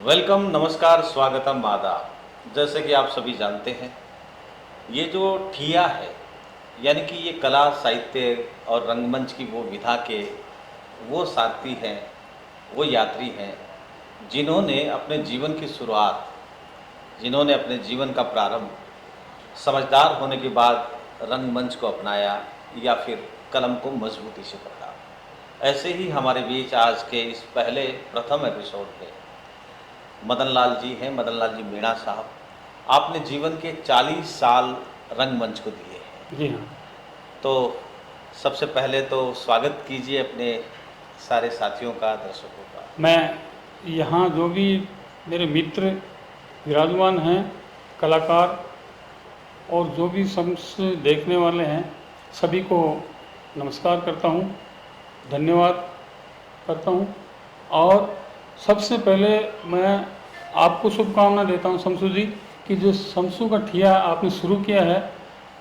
Welcome, नमस्कार, स्वागतम, आदाब। जैसे कि आप सभी जानते हैं, ये जो ठिया है, यानी कि ये कला, साहित्य और रंगमंच की वो विधा के वो सारथी हैं, वो यात्री हैं, जिन्होंने अपने जीवन की शुरुआत, जिन्होंने अपने जीवन का प्रारंभ समझदार होने के बाद रंगमंच को अपनाया या फिर कलम को मजबूती से पकड़ा। ऐसे ही हमारे बीच आज के इस पहले प्रथम एपिसोड में मदन लाल जी हैं, मदन लाल जी मीणा साहब। आपने जीवन के 40 साल रंगमंच को दिए हैं। जी हाँ। तो सबसे पहले तो स्वागत कीजिए अपने सारे साथियों का, दर्शकों का। मैं यहाँ जो भी मेरे मित्र विराजमान हैं, कलाकार और जो भी समस्त देखने वाले हैं, सभी को नमस्कार करता हूँ, धन्यवाद करता हूँ। और सबसे पहले मैं आपको शुभकामना देता हूँ शमसू जी, कि जो शमसू का ठिया आपने शुरू किया है,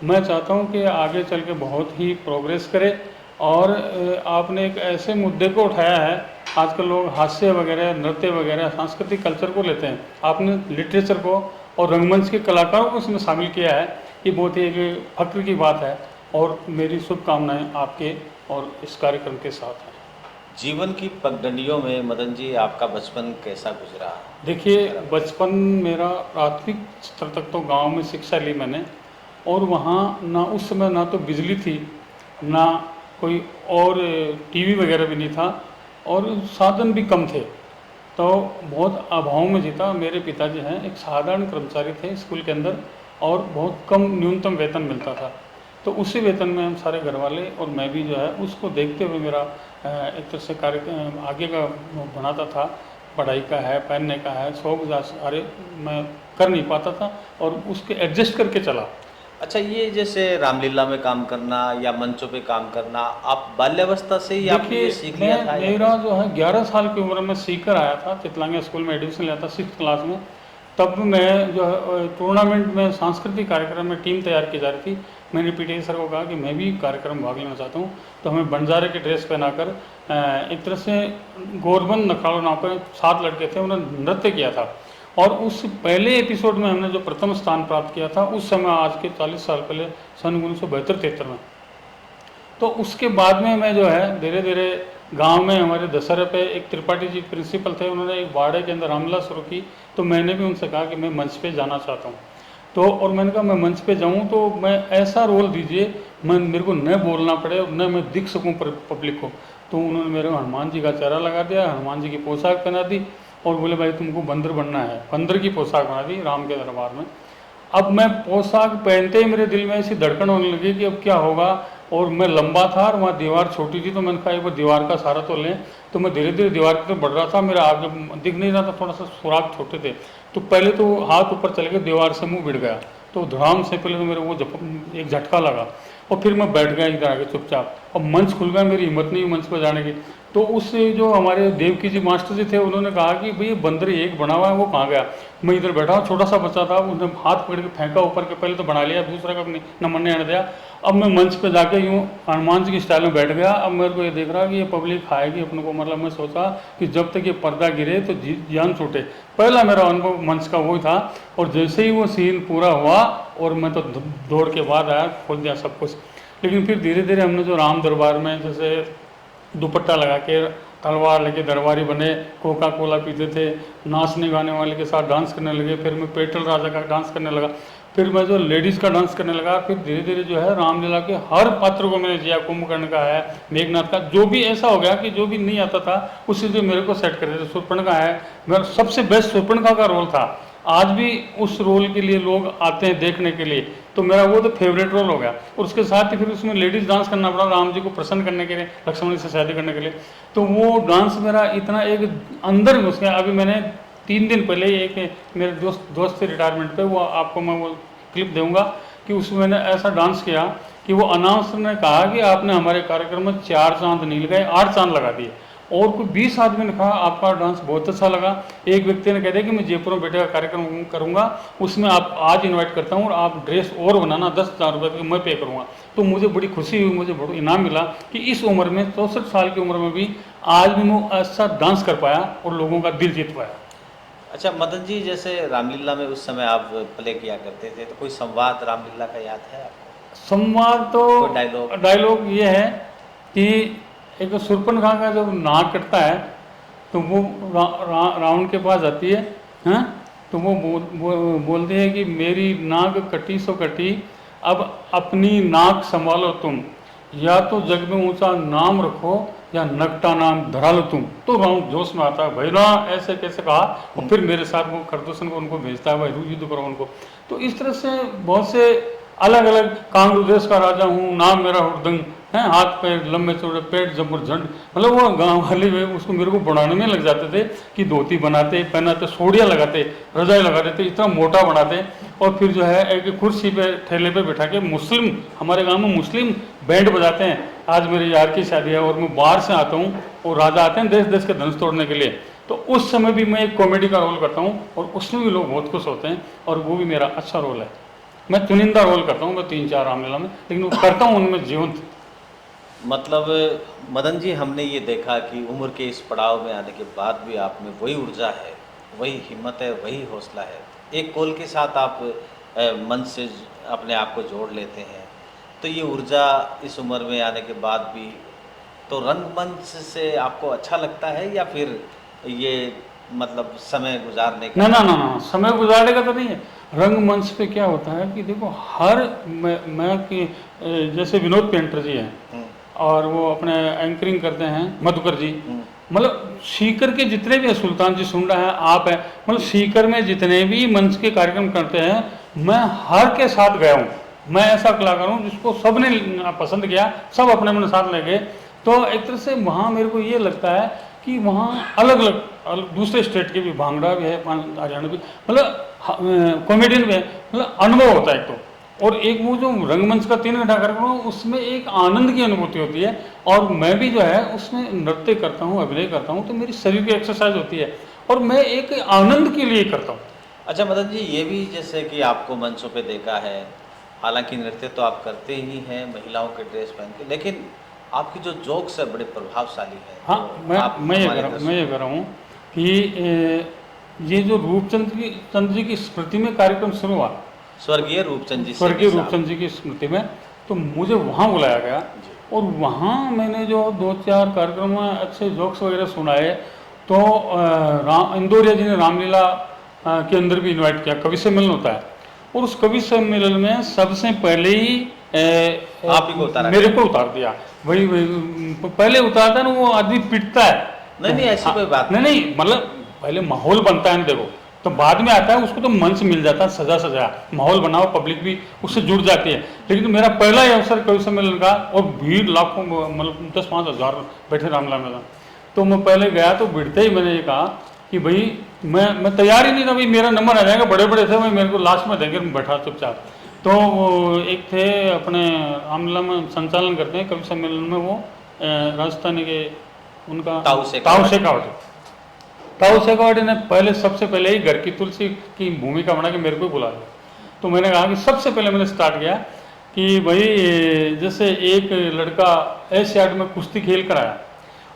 मैं चाहता हूँ कि आगे चल के बहुत ही प्रोग्रेस करे। और आपने एक ऐसे मुद्दे को उठाया है, आजकल लोग हास्य वगैरह, नृत्य वगैरह, सांस्कृतिक कल्चर को लेते हैं, आपने लिटरेचर को और रंगमंच के कलाकारों को इसमें शामिल किया है। ये बहुत ही एक फक्र की बात है और मेरी शुभकामनाएं आपके और इस कार्यक्रम के साथ हैं। जीवन की पगडंडियों में मदन जी आपका बचपन कैसा गुजरा? देखिए, बचपन मेरा प्राथमिक स्तर तक तो गांव में शिक्षा ली मैंने, और वहाँ ना उस समय ना तो बिजली थी, ना कोई और टीवी वगैरह भी नहीं था, और साधन भी कम थे। तो बहुत अभाव में जीता। मेरे पिताजी हैं एक साधारण कर्मचारी थे स्कूल के अंदर, और बहुत कम न्यूनतम वेतन मिलता था। तो उसी वेतन में हम सारे घर वाले और मैं भी जो है उसको देखते हुए मेरा एक तरह से कार्य आगे का बनाता था। पढ़ाई का है, पहनने का है, शौक सारे मैं कर नहीं पाता था और उसके एडजस्ट करके चला। अच्छा, ये जैसे रामलीला में काम करना या मंचों पे काम करना, आप बाल्यावस्था से ही आपने ये देखिए, सीख लिया था या मेरा कैसे? जो है 11 साल की उम्र में सीख कर आया था, चितलांगे स्कूल में एडमिशन लिया था 6th क्लास में। तब मैं जो है टूर्नामेंट में, सांस्कृतिक कार्यक्रम में टीम तैयार की जा रही थी। मैंने पीटी सर को कहा कि मैं भी कार्यक्रम में भाग लेना चाहता हूँ। तो हमें बंजारे की ड्रेस पहनाकर एक तरह से गोरबंद नखाड़ो नाम पर 7 लड़के थे, उन्होंने नृत्य किया था। और उस पहले एपिसोड में हमने जो प्रथम स्थान प्राप्त किया था, उस समय आज के 40 साल पहले, सन 1972-73 में। तो उसके बाद में मैं जो है धीरे धीरे गांव में, हमारे दशहरे पे एक त्रिपाठी जी प्रिंसिपल थे, उन्होंने एक बाड़े के अंदर रामलीला शुरू की। तो मैंने भी उनसे कहा कि मैं मंच पे जाना चाहता हूँ। तो और मैंने कहा मैं मंच पे जाऊँ तो मैं ऐसा रोल दीजिए, मेरे को न बोलना पड़े और न मैं दिख सकूँ पब्लिक को। तो उन्होंने मेरे को हनुमान जी का चेहरा लगा दिया, हनुमान जी की पोशाक पहना दी और बोले भाई तुमको बंदर बनना है। बंदर की पोशाक बना दी राम के दरबार में। अब मैं पोशाक पहनते ही मेरे दिल में ऐसी धड़कन होने लगी कि अब क्या होगा। और मैं लंबा था और वहाँ दीवार छोटी थी, तो मैंने कहा एक बार दीवार का सहारा तो लें। तो मैं धीरे धीरे दीवार की तरफ बढ़ रहा था, मेरा आगे दिख नहीं रहा था, थोड़ा सा सुराग छोटे थे। तो पहले तो हाथ ऊपर चले गए, दीवार से मुंह भिड़ गया। तो धड़ाम से पहले तो मेरे वो एक झटका लगा और फिर मैं बैठ गया इधर आके चुपचाप। अब मंच खुल गया, मेरी हिम्मत नहीं मंच पर जाने की। तो उस जो हमारे देवकी जी मास्टर जी थे, उन्होंने कहा कि भाई बंदर एक बना हुआ है, वो कहाँ गया। मैं इधर बैठा हूँ, छोटा सा बच्चा था, उसने हाथ पकड़ के फेंका ऊपर के, पहले तो बना लिया, दूसरा का नंबर नहीं आने दिया। अब मैं मंच पे जाके यूँ हनुमान जी की स्टाइल में बैठ गया। अब मेरे को ये देख रहा कि ये पब्लिक खाएगी अपने को, मतलब मैं सोचा कि जब तक ये पर्दा गिरे तो जान छूटे। पहला मेरा अनुभव मंच का वही था। और जैसे ही वो सीन पूरा हुआ और मैं तो दौड़ के बाद आया, खोल दिया सब कुछ। लेकिन फिर धीरे धीरे हमने जो राम दरबार में जैसे दुपट्टा लगा के, तलवार लेके दरबारी बने, कोका कोला पीते थे, नाचने गाने वाले के साथ डांस करने लगे। फिर मैं पेटल राजा का डांस करने लगा, फिर मैं जो लेडीज़ का डांस करने लगा। फिर धीरे धीरे जो है रामलीला के हर पात्र को मैंने जिया, कुंभकर्ण का है, मेघनाथ का, जो भी ऐसा हो गया कि जो भी नहीं आता था उसी से मेरे को सेट कर देते। शूर्पणखा है, मेरा सबसे बेस्ट शूर्पणखा का रोल था। आज भी उस रोल के लिए लोग आते हैं देखने के लिए, तो मेरा वो तो फेवरेट रोल हो गया। और उसके साथ ही फिर उसमें लेडीज़ डांस करना पड़ा राम जी को प्रसन्न करने के लिए, लक्ष्मण जी से शादी करने के लिए। तो वो डांस मेरा इतना एक अंदर घुस गया। अभी मैंने 3 दिन पहले एक मेरे दोस्त थे रिटायरमेंट पे, वो आपको मैं वो क्लिप दूंगा कि उसमें मैंने ऐसा डांस किया कि वो अनाउंसर ने कहा कि आपने हमारे कार्यक्रम में 4 चांद नहीं लगाए, 8 चांद लगा दिए। और कोई 20 आदमी ने कहा आपका डांस बहुत अच्छा लगा। एक व्यक्ति ने कह दिया कि मैं जयपुर में बेटे का कार्यक्रम करूंगा, उसमें आप आज इनवाइट करता हूँ और आप ड्रेस और बनाना, 10,000 रुपये की मैं पे करूँगा। तो मुझे बड़ी खुशी हुई, मुझे बड़ा इनाम मिला कि इस उम्र में, 64 साल की उम्र में भी आज भी मैं ऐसा डांस कर पाया और लोगों का दिल जीत पाया। अच्छा मदन जी, जैसे रामलीला में उस समय आप प्ले किया करते थे, तो कोई संवाद रामलीला का याद है आपको? संवाद तो कोई डायलॉग? डायलॉग ये है कि एक शूर्पणखा का जब नाक कटता है तो वो रावण के पास जाती है, हैं? तो वो बोलती है कि मेरी नाक कटी सो कटी, अब अपनी नाक संभालो तुम, या तो जग में ऊंचा नाम रखो या नकटा नाम धरा लो तुम। तो रावण जोश में आता है, भाई ना ऐसे कैसे कहा, और फिर मेरे साथ वो खरदूषण को उनको भेजता है, भाई युद्ध करो उनको। तो इस तरह से बहुत से अलग अलग, कांगड़ू देश का राजा हूँ, नाम मेरा हुड़दंग है, हाथ पैर लंबे चौड़े, पेट जबर झंड, मतलब वो गांव वाले वे उसको मेरे को बनाने में लग जाते थे कि धोती बनाते, पहनाते, सोड़ियाँ लगाते, रजाई लगा देते, इतना मोटा बनाते, और फिर जो है एक कुर्सी पे ठेले पे बैठा के मुस्लिम, हमारे गांव में मुस्लिम बैंड बजाते हैं। आज मेरे यार की शादी है और मैं बाहर से आता हूँ और राजा आते हैं देश देश के धनुष तोड़ने के लिए, तो उस समय भी मैं एक कॉमेडी का रोल करता हूँ और उसमें भी लोग बहुत खुश होते हैं, और वो भी मेरा अच्छा रोल है। मैं चुनिंदा रोल करता हूँ, मैं 3-4 रामलीला में, लेकिन वो करता हूँ उनमें जीवंत। मतलब मदन जी, हमने ये देखा कि उम्र के इस पड़ाव में आने के बाद भी आप में वही ऊर्जा है, वही हिम्मत है, वही हौसला है। एक कॉल के साथ आप मंच से अपने आप को जोड़ लेते हैं, तो ये ऊर्जा इस उम्र में आने के बाद भी, तो रंगमंच से आपको अच्छा लगता है या फिर ये मतलब समय गुजारने का? ना ना ना ना, समय गुजारने का तो नहीं है। रंगमंच पे क्या होता है कि देखो हर मैं कि जैसे विनोद पेंटर जी हैं हम्म, और वो अपने एंकरिंग करते हैं, मधुकर जी, हम्म, मतलब सीकर के जितने भी हैं, सुल्तान जी सुन रहा है, आप हैं, मतलब सीकर में जितने भी मंच के कार्यक्रम करते हैं, मैं हर के साथ गया हूँ। मैं ऐसा कलाकार हूँ जिसको सबने पसंद किया, सब अपने अपने साथ ले गए। तो एक तरह से वहाँ मेरे को ये लगता है कि वहाँ अलग अलग दूसरे स्टेट के भी, भांगड़ा भी है, हरियाणा भी, मतलब कॉमेडियन भी है, मतलब अनुभव होता है एक तो। और एक वो जो रंगमंच का 3 घंटा कार्यक्रम है, उसमें एक आनंद की अनुभूति होती है, और मैं भी जो है उसमें नृत्य करता हूँ, अभिनय करता हूँ, तो मेरी शरीर की एक्सरसाइज होती है और मैं एक आनंद के लिए करता हूँ। अच्छा मदन जी, ये भी जैसे कि आपको मंचों पे देखा है, हालांकि नृत्य तो आप करते ही हैं महिलाओं के ड्रेस पहन के, लेकिन आपकी जो जोक्स है बड़े प्रभावशाली है, हाँ, तो आप मैं ये हमारे कह रहा हूँ कि ये जो चंद्र जी की स्मृति में कार्यक्रम शुरू हुआ, स्वर्गीय रूपचंद जी स्वर्गीय सेठी साहब। रूपचंद जी की स्मृति में, तो मुझे वहाँ बुलाया गया, जी। और वहाँ मैंने जो 2-4 कार्यक्रम में अच्छे जोक्स वगैरह सुनाए। तो इंदौरिया जी ने रामलीला के अंदर भी इनवाइट किया, कवि सम्मेलन होता है, और उस कवि सम्मेलन में सबसे पहले ही आप ही को उतारा मेरे गया? को उतार दिया। वही पहले उतारता है ना, वो आदमी पिटता है। नहीं नहीं, ऐसी कोई बात नहीं नहीं, मतलब पहले माहौल बनता है ना, देखो, तो बाद में आता है उसको तो मंच मिल जाता है, सजा माहौल बनाओ, पब्लिक भी उससे जुड़ जाती है। लेकिन मेरा पहला ही अवसर कवि सम्मेलन का, और भीड़ लाखों, मतलब 10-5 हज़ार बैठे रामलीला में। तो मैं पहले गया तो भिड़ते ही मैंने ये कहा कि भाई मैं तैयार ही नहीं था, भाई मेरा नंबर आ जाएगा, बड़े बड़े थे, मैं मेरे को लास्ट में देंगे, मैं बैठा चुपचाप। तो वो एक थे अपने रामलीला में संचालन करते हैं कवि सम्मेलन में, वो राजस्थानी के, उनका ताऊ शेखावटी ने पहले, सबसे पहले ही घर की तुलसी की भूमिका बना के मेरे को बुला लिया। तो मैंने कहा कि सबसे पहले मैंने स्टार्ट किया कि भाई जैसे एक लड़का एशियाड में कुश्ती खेल कर आया,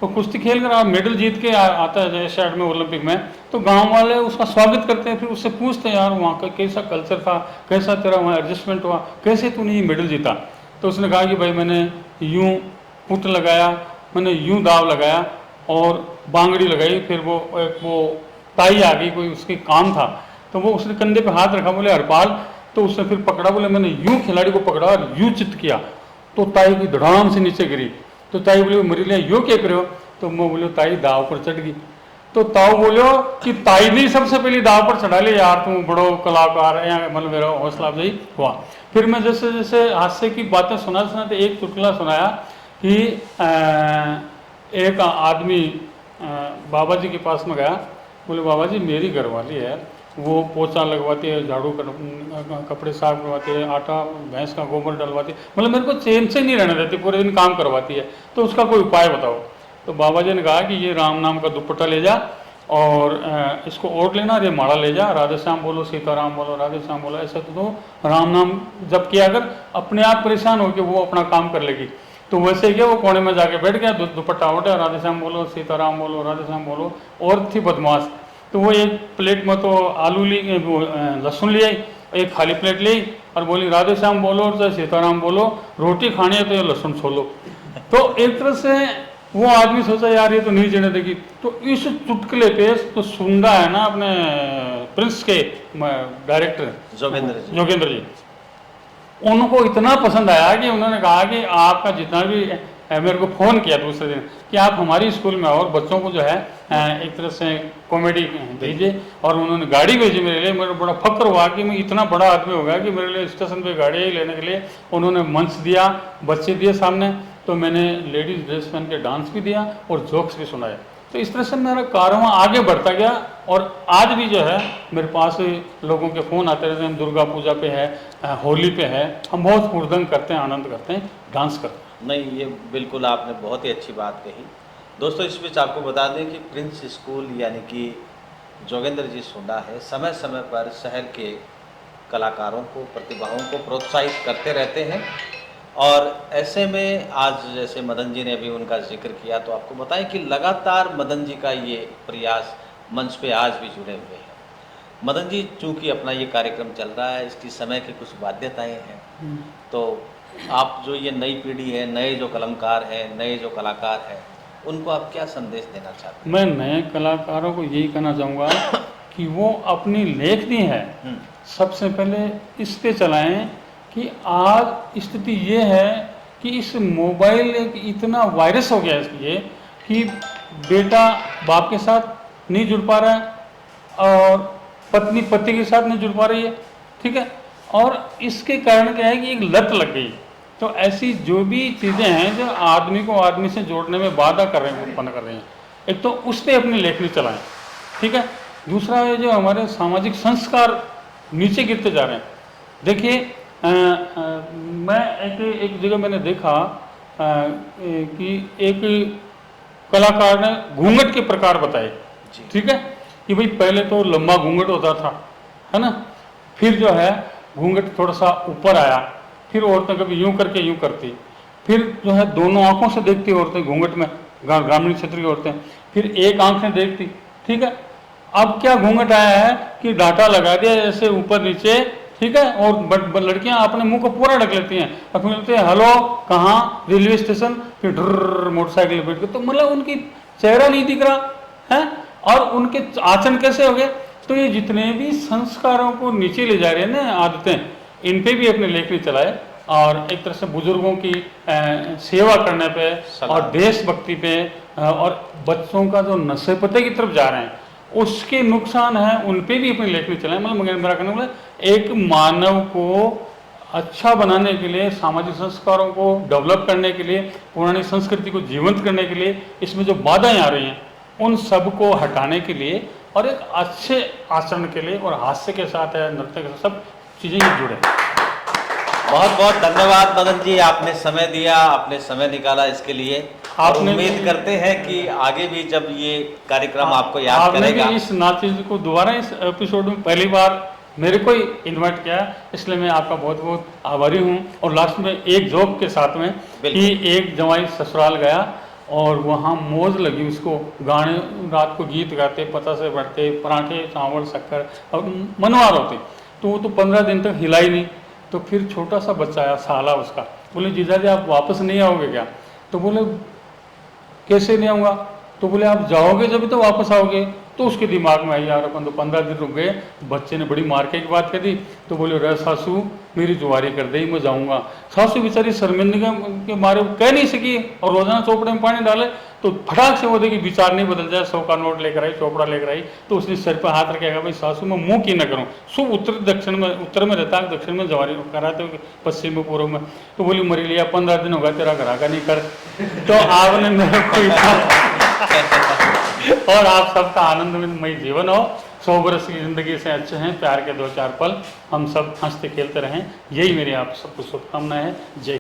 और कुश्ती खेल कर मेडल जीत के आता है एशियाड में, ओलंपिक में, तो गांव वाले उसका स्वागत करते हैं, फिर उससे पूछते हैं यार वहाँ का कैसा कल्चर था, कैसा तेरा वहाँ एडजस्टमेंट हुआ, कैसे तूने ये मेडल जीता। तो उसने कहा कि भाई मैंने यूँ पुट लगाया, मैंने यूँ दाव लगाया और बांगड़ी लगाई, फिर वो ताई आ गई, कोई उसके काम था, तो वो उसने कंधे पे हाथ रखा, बोले हरपाल, तो उसने फिर पकड़ा, बोले मैंने यूं खिलाड़ी को पकड़ा और यूं चित किया, तो ताई की धड़ाम से नीचे गिरी। तो ताई बोली मरी लिया यूँ क्या करो, तो मैं बोलो ताई दाव पर चढ़ गई। तो ताऊ बोलो कि ताई ने सबसे पहले दाव पर चढ़ा लिया, यार तुम बड़ो कलाकार है, मतलब मेरा हौसला अफजाई हुआ। फिर मैं जैसे जैसे हादसे की बातें सुनाते एक चुटकुला सुनाया कि एक आदमी बाबा जी के पास में गया, बोले बाबा जी मेरी घरवाली है, वो पोछा लगवाती है, झाड़ू कपड़े साफ करवाती है, आटा भैंस का गोबर डलवाती है, मतलब मेरे को चैन से नहीं रहने देती, पूरे दिन काम करवाती है, तो उसका कोई उपाय बताओ। तो बाबा जी ने कहा कि ये राम नाम का दुपट्टा ले जा और इसको ओढ़ लेना, ये माला ले जा, राधे श्याम बोलो, सीताराम बोलो, राधे श्याम बोलो, ऐसा तो राम नाम जब किया अगर अपने आप परेशान होकर वो अपना काम कर लेगी। तो वैसे क्या वो कोने में जाके बैठ गया, दुपट्टा ओढ़ा, राधे श्याम बोलो, सीताराम बोलो, राधे श्याम बोलो, और थी बदमाश। तो वो एक प्लेट में तो आलू ली, वो लहसुन ले आई, एक खाली प्लेट ली और बोली राधे श्याम बोलो और चाहे सीताराम बोलो, रोटी खानी है तो ये लहसुन छोलो। तो एक तरह से वो आदमी सोचा यार ये तो नहीं जीने देगी, तो इस चुटकुले पे तो सुंदा है ना अपने प्रिंस के डायरेक्टर जोगेंद्र जी, उनको इतना पसंद आया कि उन्होंने कहा कि आपका जितना भी मेरे को फ़ोन किया दूसरे दिन कि आप हमारी स्कूल में और बच्चों को जो है एक तरह से कॉमेडी दीजिए, और उन्होंने गाड़ी भेजी मेरे लिए। मेरा बड़ा फक्र हुआ कि मैं इतना बड़ा आदमी हो गया कि मेरे लिए स्टेशन पे गाड़ी लेने के लिए उन्होंने मंच दिया, बच्चे दिए सामने, तो मैंने लेडीज़ ड्रेस पहन के डांस भी दिया और जोक्स भी सुनाए। तो इस तरह से मेरा कारवां आगे बढ़ता गया, और आज भी जो है मेरे पास लोगों के फ़ोन आते रहते हैं, दुर्गा पूजा पे है, होली पे है, हम बहुत हुड़दंग करते हैं, आनंद करते हैं, डांस करते हैं। नहीं, ये बिल्कुल आपने बहुत ही अच्छी बात कही। दोस्तों, इस बीच आपको बता दें कि प्रिंस स्कूल यानी कि जोगेंद्र जी सोंडा है, समय समय पर शहर के कलाकारों को, प्रतिभाओं को प्रोत्साहित करते रहते हैं। और ऐसे में आज जैसे मदन जी ने अभी उनका जिक्र किया, तो आपको बताएं कि लगातार मदन जी का ये प्रयास मंच पे आज भी जुड़े हुए हैं। मदन जी, चूँकि अपना ये कार्यक्रम चल रहा है, इसकी समय की कुछ बाध्यताएं हैं, तो आप जो ये नई पीढ़ी है, नए जो कलमकार हैं, नए जो कलाकार हैं, उनको आप क्या संदेश देना चाहते हैं? मैं नए कलाकारों को यही कहना चाहूँगा कि वो अपनी लेखनी है सबसे पहले इस पे चलाएं कि आज स्थिति ये है कि इस मोबाइल एक इतना वायरस हो गया है इसके लिए कि बेटा बाप के साथ नहीं जुड़ पा रहा है और पत्नी पति के साथ नहीं जुड़ पा रही है, ठीक है, और इसके कारण क्या है कि एक लत लग गई। तो ऐसी जो भी चीज़ें हैं जो आदमी को आदमी से जोड़ने में बाधा कर रहे हैं, उत्पन्न कर रही हैं, एक तो उस पर अपनी लेखनी चलाएं, ठीक है। दूसरा है जो हमारे सामाजिक संस्कार नीचे गिरते जा रहे हैं। देखिए मैं एक जगह मैंने देखा कि एक कलाकार ने घूंघट के प्रकार बताए, ठीक है, कि भाई पहले तो लंबा घूंघट होता था, है ना, फिर जो है घूंघट थोड़ा सा ऊपर आया, फिर औरतें कभी यूं करके यूं करती, फिर जो है दोनों आंखों से देखती औरतें घूंघट में, ग्रामीण क्षेत्र की औरतें, फिर एक आंख से देखती, ठीक है। अब क्या घूंघट आया है कि डाटा लगा दिया जैसे ऊपर नीचे, ठीक है, और लड़कियां अपने मुंह को पूरा ढक लेती हैं, अब बोलते हैं हेलो कहाँ, रेलवे स्टेशन, फिर ड्र मोटरसाइकिल बैठ के, तो मतलब उनकी चेहरा नहीं दिख रहा है और उनके आचरण कैसे हो गए। तो ये जितने भी संस्कारों को नीचे ले जा रहे हैं ना आदतें, इन पे भी अपनी लेखनी चलाए, और एक तरह से बुजुर्गों की सेवा करने पे और देशभक्ति पे और बच्चों का जो नशे पते की तरफ जा रहे हैं उसके नुकसान हैं, उन पे भी अपनी लेखनी चलाएं। मतलब मेरा कहना मतलब एक मानव को अच्छा बनाने के लिए, सामाजिक संस्कारों को डेवलप करने के लिए, पुरानी संस्कृति को जीवंत करने के लिए इसमें जो बाधाएं आ रही हैं उन सब को हटाने के लिए और एक अच्छे आचरण के लिए और हास्य के साथ है, नृत्य के साथ, सब चीज़ें जुड़े। बहुत बहुत धन्यवाद मदन जी, आपने समय दिया, आपने समय निकाला इसके लिए। आपने उम्मीद करते हैं कि आगे भी जब ये कार्यक्रम आपको याद करेगा। आपने इस नाचीज को दोबारा इस एपिसोड में पहली बार मेरे को ही इन्वाइट किया, इसलिए मैं आपका बहुत बहुत आभारी हूँ। और लास्ट में एक जोक के साथ में कि एक जवाई ससुराल गया और वहाँ मौज लगी उसको, गाने रात को गीत गाते, पता से बढ़ते, पराठे चावल शक्कर और मनवार होते, तो वो तो 15 दिन तक हिलाई नहीं। तो फिर छोटा सा बच्चा आया, साला उसका, बोले जीजा जी आप वापस नहीं आओगे क्या? तो बोले कैसे नहीं आऊँगा? तो बोले आप जाओगे जब तो वापस आओगे। तो उसके दिमाग में आई यार अपन तो 15 दिन रुक गए। बच्चे ने बड़ी मार्के की बात कर दी, तो बोले रे सासू मेरी जुआरी कर दी, मैं जाऊँगा। सासू बेचारी शर्मिंदगी के मारे कह नहीं सकी और रोजाना चोपड़े में पानी डाले, तो फटाक से वो देखी विचार नहीं बदल जाए, 100 का नोट लेकर आई, चोपड़ा लेकर आई, तो उसने सर पर हाथ रखेगा भाई सासू मैं मुँह की न करूँ, शुभ उत्तर दक्षिण में, उत्तर में रहता है, दक्षिण में जवारी कराते हो, पश्चिम में पूर्व में। तो बोली मरी लिया 15 दिन होगा तेरा घर का नहीं कर। तो आपने मेरे को और आप सबका आनंदमय जीवन हो, 100 वर्ष की जिंदगी से अच्छे हैं, प्यार के 2-4 पल, हम सब हंसते खेलते रहें, यही मेरी आप सबको शुभकामनाएं है। जय